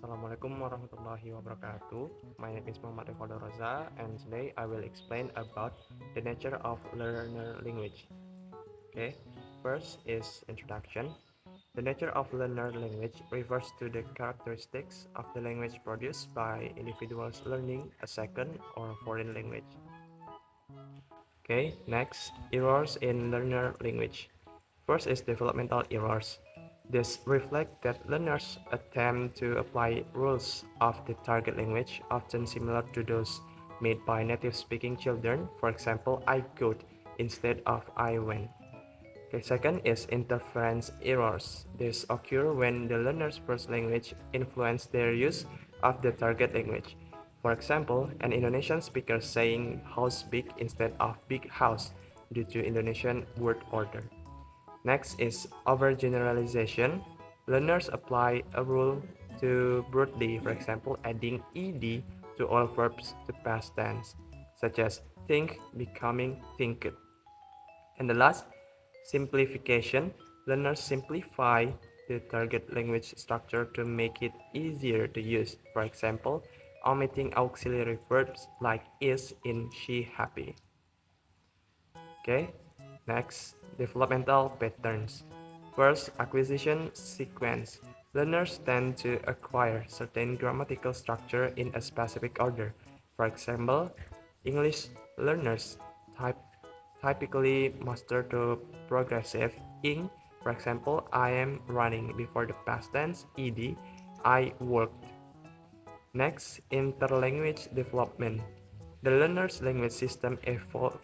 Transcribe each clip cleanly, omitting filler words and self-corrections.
Assalamualaikum warahmatullahi wabarakatuh. My name is Muhammad Eko Roza, and today I will explain about the nature of learner language. Okay, first is introduction. The nature of learner language refers to the characteristics of the language produced by individuals learning a second or foreign language. Okay, next, errors in learner language. First is developmental errors. This reflect that learners attempt to apply rules of the target language, often similar to those made by native speaking children. For example, I could instead of I went. Okay, second is interference errors. This occur when the learner's first language influence their use of the target language. For example, an Indonesian speaker saying house big instead of big house due to Indonesian word order. Next is overgeneralization. Learners apply a rule too broadly, for example, adding ed to all verbs to past tense, such as think becoming thinked. And the last, simplification. Learners simplify the target language structure to make it easier to use. For example, omitting auxiliary verbs like is in she happy. Okay, next, developmental patterns. First, acquisition sequence. Learners tend to acquire certain grammatical structure in a specific order. For example, English learners typically master the progressive ing. For example, I am running before the past tense, ed, I worked. Next, interlanguage development. The learner's language system evolves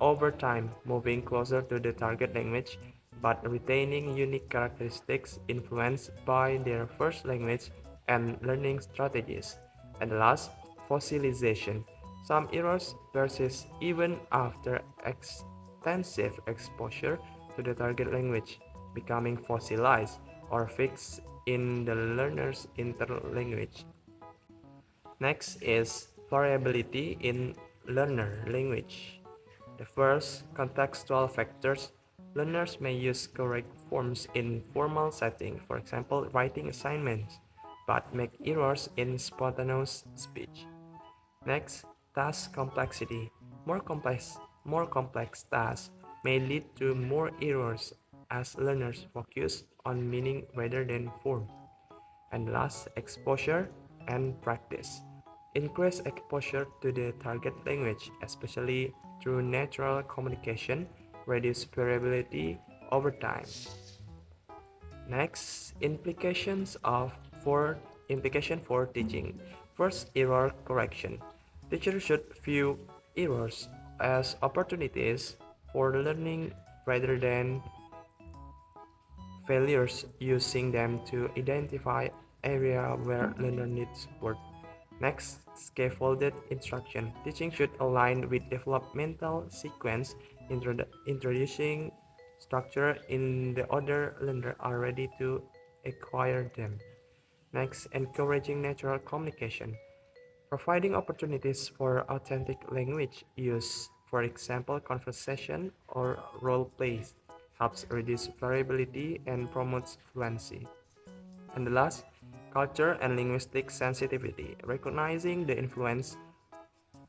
over time, moving closer to the target language but retaining unique characteristics influenced by their first language and learning strategies. And last, fossilization. Some errors persist even after extensive exposure to the target language, becoming fossilized or fixed in the learner's interlanguage. Next is variability in learner language. The first, contextual factors. Learners may use correct forms in formal setting, for example, writing assignments, but make errors in spontaneous speech. Next, task complexity. More complex tasks may lead to more errors as learners focus on meaning rather than form. And last, exposure and practice. Increase exposure to the target language, especially through natural communication, reduce variability over time. Next, implication for teaching. First, error correction. Teachers should view errors as opportunities for learning rather than failures, using them to identify area where learner needs support. Next, scaffolded instruction. Teaching should align with developmental sequence, introducing structure in the order learners are ready to acquire them. Next, encouraging natural communication. Providing opportunities for authentic language use, for example, conversation or role plays, helps reduce variability and promotes fluency. And the last, culture and linguistic sensitivity, recognizing the influence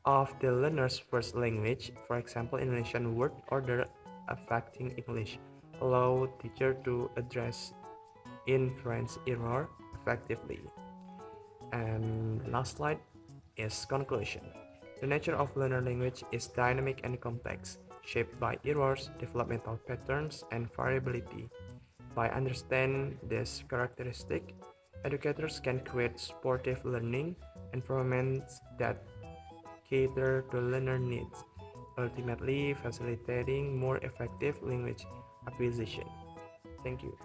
of the learner's first language, for example, Indonesian word order affecting English, allow teacher to address inference error effectively. And last slide is conclusion. The nature of learner language is dynamic and complex, shaped by errors, developmental patterns, and variability. By understanding this characteristic, educators can create supportive learning environments that cater to learner needs, ultimately facilitating more effective language acquisition. Thank you.